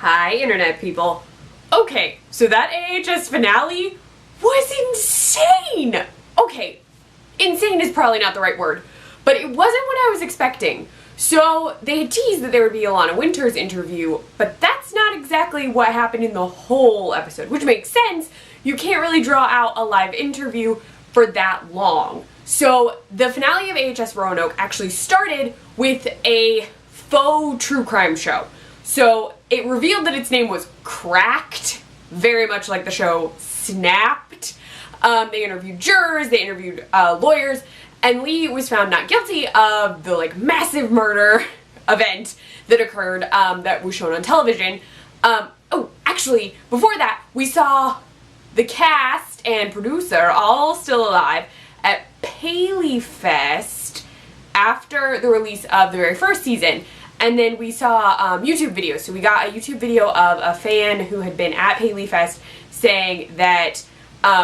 Hi, internet people. Okay, so that AHS finale was insane! Okay, insane is probably not the right word, but it wasn't what I was expecting. So they had teased that there would be a Lana Winters interview, but that's not exactly what happened in the whole episode, which makes sense. You can't really draw out a live interview for that long. So the finale of AHS Roanoke actually started with a faux true crime show. So it revealed that its name was Cracked, very much like the show Snapped. They interviewed jurors, they interviewed lawyers, and Lee was found not guilty of the massive murder event that occurred that was shown on television. Oh, actually, before that, we saw the cast and producer all still alive at Paley Fest after the release of the very first season. And then we saw YouTube videos. So we got a YouTube video of a fan who had been at Paley Fest saying that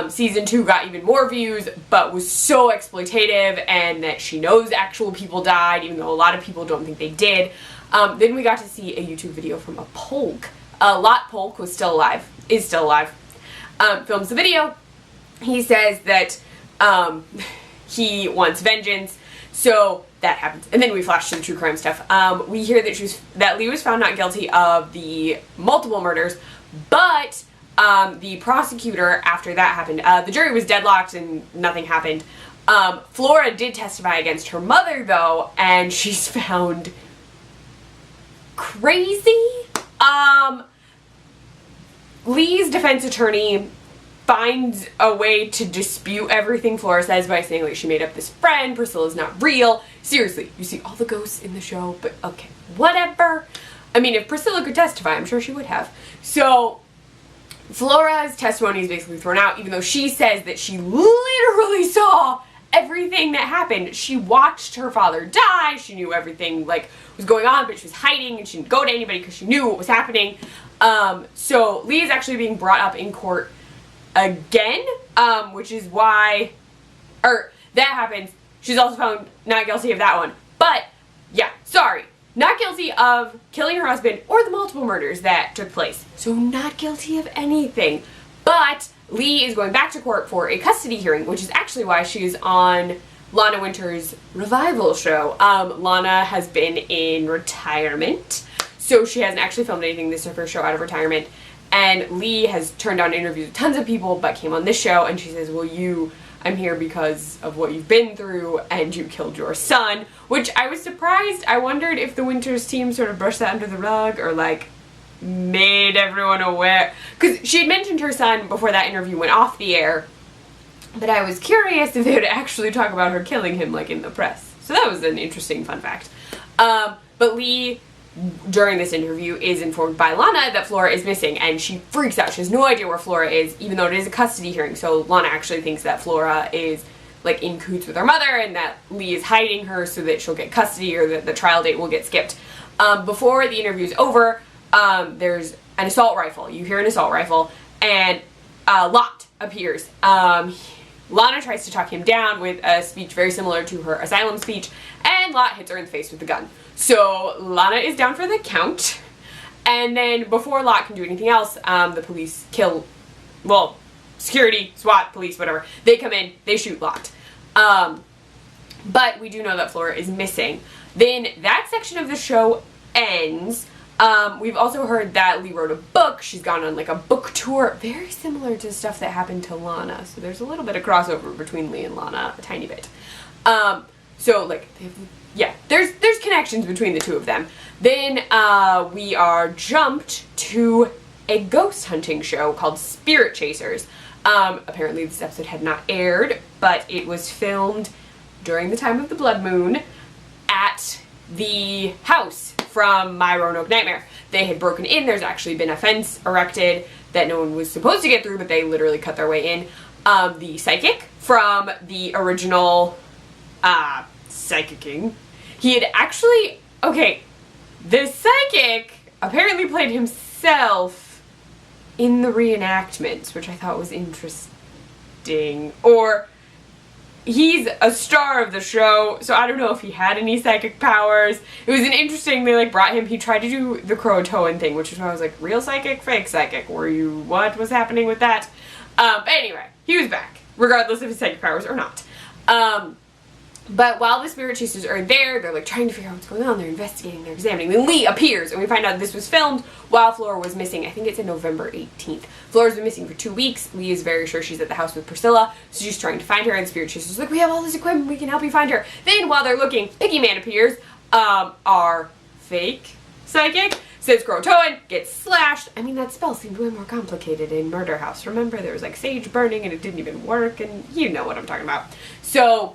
season 2 got even more views, but was so exploitative, and that she knows actual people died, even though a lot of people don't think they did. Then we got to see a YouTube video from a Polk. Lot Polk was still alive, is still alive. Films the video. He says that he wants vengeance, so that happens. And then we flash to the true crime stuff. We hear that Lee was found not guilty of the multiple murders, but the prosecutor, after that happened, the jury was deadlocked and nothing happened. Flora did testify against her mother, though, and she's found crazy. Lee's defense attorney finds a way to dispute everything Flora says by saying she made up this friend, Priscilla's not real. Seriously, you see all the ghosts in the show, but okay, whatever. I mean, if Priscilla could testify, I'm sure she would have. So Flora's testimony is basically thrown out, even though she says that she literally saw everything that happened. She watched her father die, she knew everything was going on, but she was hiding and she didn't go to anybody because she knew what was happening. So Lee is actually being brought up in court again, which is why, that happens. She's also found not guilty of that one. But, yeah, sorry. Not guilty of killing her husband or the multiple murders that took place. So not guilty of anything. But Lee is going back to court for a custody hearing, which is actually why she's on Lana Winters' revival show. Lana has been in retirement, so she hasn't actually filmed anything. This is her first show out of retirement. And Lee has turned down interviews with tons of people, but came on this show, and she says, well, I'm here because of what you've been through, and you killed your son, which I was surprised. I wondered if the Winters team sort of brushed that under the rug, or made everyone aware. Because she had mentioned her son before that interview went off the air, but I was curious if they would actually talk about her killing him, in the press. So that was an interesting fun fact. But Lee, during this interview, is informed by Lana that Flora is missing, and she freaks out. She has no idea where Flora is, even though it is a custody hearing. So Lana actually thinks that Flora is in cahoots with her mother, and that Lee is hiding her so that she'll get custody, or that the trial date will get skipped. Before the interview is over, there's an assault rifle. You hear an assault rifle, and Lot appears. Lana tries to talk him down with a speech very similar to her asylum speech, and Lot hits her in the face with the gun. So Lana is down for the count, and then before Lot can do anything else, the police security, SWAT, police, whatever, they come in, they shoot Lot. But we do know that Flora is missing. Then that section of the show ends. We've also heard that Lee wrote a book. She's gone on a book tour, very similar to stuff that happened to Lana. So there's a little bit of crossover between Lee and Lana, a tiny bit. There's connections between the two of them. Then we are jumped to a ghost hunting show called Spirit Chasers. Apparently this episode had not aired, but it was filmed during the time of the blood moon at the house from My Roanoke Nightmare. They had broken in. There's actually been a fence erected that no one was supposed to get through, but they literally cut their way in. The psychic from the original psychicking, he had actually, the psychic apparently played himself in the reenactments, which I thought was interesting. Or he's a star of the show, so I don't know if he had any psychic powers. It was an interesting, they like brought him, he tried to do the Croatoan thing, which is why I was like, real psychic, fake psychic, what was happening with that? But anyway, he was back, regardless of his psychic powers or not. But while the spirit chasers are there, they're like trying to figure out what's going on, they're investigating, they're examining, then Lee appears, and we find out this was filmed while Flora was missing. I think it's in November 18th. Flora's been missing for 2 weeks. Lee is very sure she's at the house with Priscilla, so she's trying to find her, and the spirit chasers like, we have all this equipment, we can help you find her. Then while they're looking, Piggy Man appears, our fake psychic, says Croatoan, gets slashed. I mean, that spell seemed way more complicated in Murder House. Remember, there was like sage burning and it didn't even work, and you know what I'm talking about. So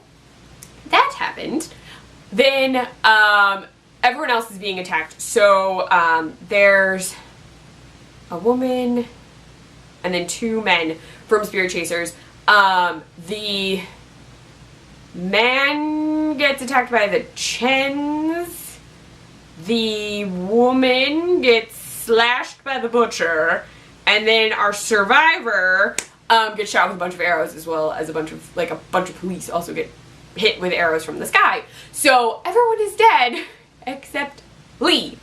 that happened. Then everyone else is being attacked. So there's a woman and then 2 men from Spirit Chasers. The man gets attacked by the Chens. The woman gets slashed by the butcher. And then our survivor gets shot with a bunch of arrows, as well as a bunch of police also get hit with arrows from the sky. So everyone is dead except Lee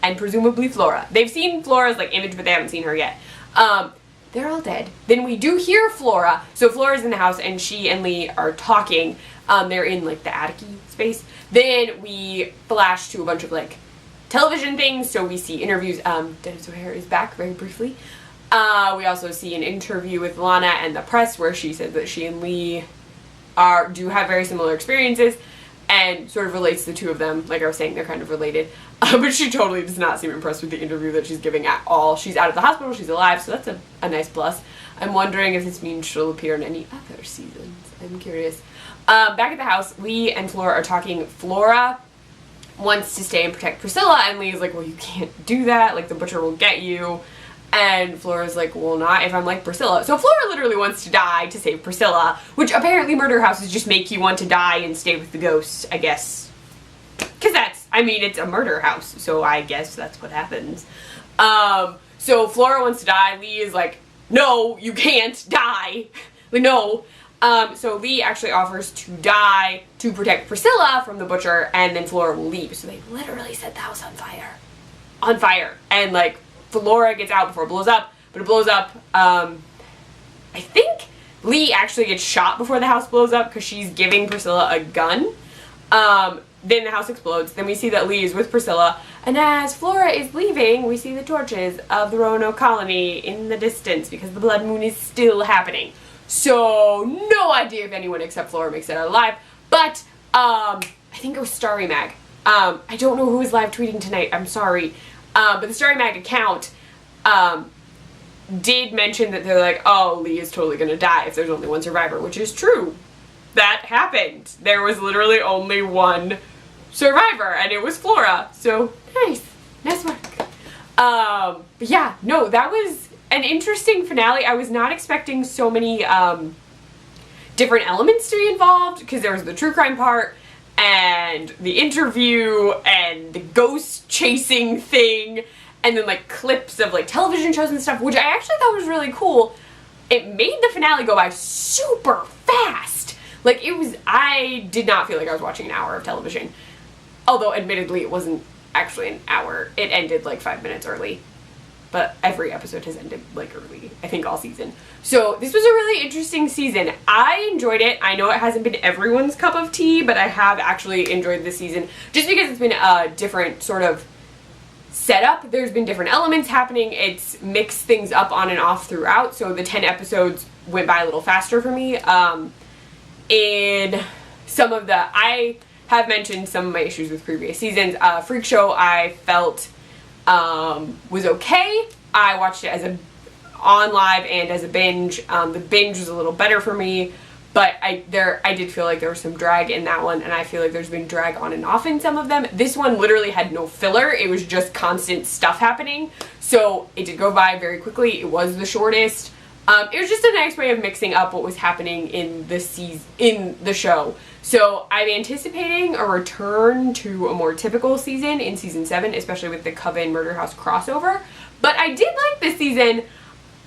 and presumably Flora. They've seen Flora's like image, but they haven't seen her yet. They're all dead. Then we do hear Flora. So Flora's in the house and she and Lee are talking. They're in like the attic space. Then we flash to a bunch of like television things. So we see interviews. Dennis O'Hare is back very briefly. We also see an interview with Lana and the press where she said that she and Lee do have very similar experiences and sort of relates the two of them. Like I was saying, they're kind of related. But she totally does not seem impressed with the interview that she's giving at all. She's out of the hospital, she's alive, so that's a nice plus. I'm wondering if this means she'll appear in any other seasons. I'm curious. Back at the house, Lee and Flora are talking. Flora wants to stay and protect Priscilla, and Lee is like, well, you can't do that. Like, the butcher will get you. And Flora's like, well, not if I'm like Priscilla. So Flora literally wants to die to save Priscilla, which apparently murder houses just make you want to die and stay with the ghosts, I guess. Because that's, I mean, it's a murder house, so I guess that's what happens. So Flora wants to die. Lee is like, no, you can't die. Like, no. So Lee actually offers to die to protect Priscilla from the butcher, and then Flora will leave. So they literally set the house on fire. On fire. And, like, Flora gets out before it blows up, but it blows up. I think Lee actually gets shot before the house blows up because she's giving Priscilla a gun. Then the house explodes. Then we see that Lee is with Priscilla, and as Flora is leaving, we see the torches of the Roanoke colony in the distance because the blood moon is still happening. So no idea if anyone except Flora makes it out alive, but I think it was Starry Mag. I don't know who is live tweeting tonight, I'm sorry. But the Starry Mag account did mention that they're like, oh, Lee is totally gonna die if there's only one survivor, which is true. That happened. There was literally only one survivor, and it was Flora. So, nice work. But yeah, no, that was an interesting finale. I was not expecting so many different elements to be involved, because there was the true crime part, and the interview, and the ghost chasing thing, and then like clips of like television shows and stuff, which I actually thought was really cool. It made the finale go by super fast. Like, it was, I did not feel like I was watching an hour of television. Although, admittedly, it wasn't actually an hour. It ended like 5 minutes early. But every episode has ended like early, I think all season. So this was a really interesting season. I enjoyed it. I know it hasn't been everyone's cup of tea, but I have actually enjoyed this season just because it's been a different sort of setup. There's been different elements happening. It's mixed things up on and off throughout. So the 10 episodes went by a little faster for me. In some of the, I have mentioned some of my issues with previous seasons. Freak Show I felt was okay. I watched it as on live and as a binge. The binge was a little better for me, but I did feel like there was some drag in that one, and I feel like there's been drag on and off in some of them. This one literally had no filler. It was just constant stuff happening, so it did go by very quickly. It was the shortest. It was just a nice way of mixing up what was happening in the show. So I'm anticipating a return to a more typical season in season 7, especially with the Coven Murder House crossover. But I did like this season.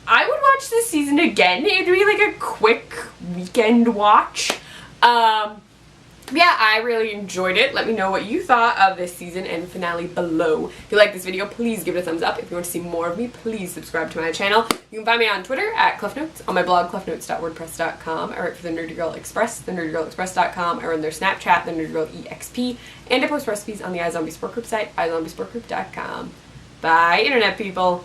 I would watch this season again. It would be like a quick weekend watch. Yeah, I really enjoyed it. Let me know what you thought of this season and finale below. If you like this video, please give it a thumbs up. If you want to see more of me, please subscribe to my channel. You can find me on Twitter at Kleffnotes, on my blog, kleffnotes.wordpress.com. I write for the Nerdy Girl Express, thenerdygirlexpress.com. I run their Snapchat, the Nerdy Girl EXP, and I post recipes on the iZombie Sport Group site, iZombieSportGroup.com. Bye, Internet people.